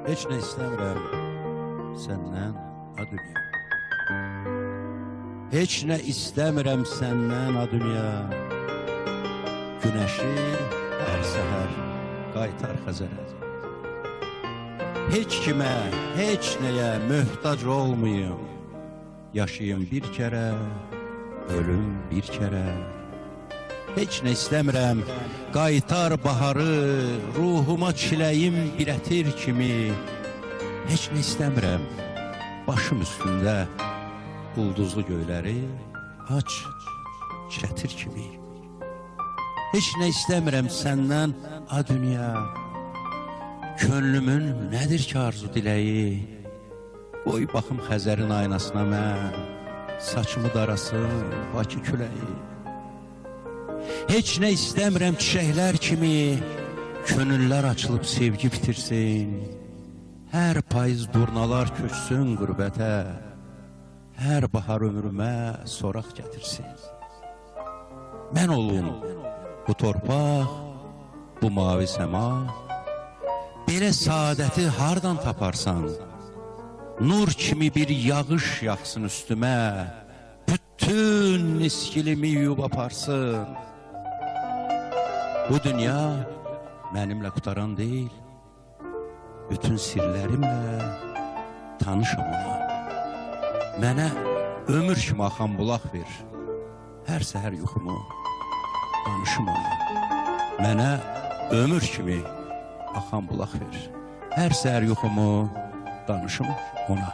Heç nə istəmirəm səndən, a dünya. Heç nə istəmirəm səndən, a dünya. Günəşi hər səhər qaytar Xəzərə. Heç kimə, heç nəyə möhtac olmayım. Yaşayım bir kərə, ölüm bir kərə. Heç nə istəmirəm, qaytar baharı, ruhuma çiləyim bir ətir kimi. Heç nə istəmirəm, başım üstündə ulduzlu göyləri aç, çətir kimi. Heç nə istəmirəm səndən, a dünya. Könlümün nədir ki arzu diləyi? Qoy baxım Xəzərin aynasına mən, saçımı darasın Bakı küləyi. Heç nə istəmirəm çiçəklər kimi, könüllər açılıb sevgi bitirsin. Hər payız durnalar köçsün qürbətə, hər bahar ömrümə soraq gətirsin. Mən olum bu torpaq, bu mavi səma, belə saadəti hardan taparsan? Nur kimi bir yağış yaxsın üstümə, bütün niskilimi yuyub aparsın. Bu dünya mənimlə qutaran deyil, bütün sirlərimlə tanışam ona. Mənə ömür kimi axan bulaq ver, hər səhər yuxumu danışım ona. Mənə ömür kimi axan bulaq ver, hər səhər yuxumu danışım ona.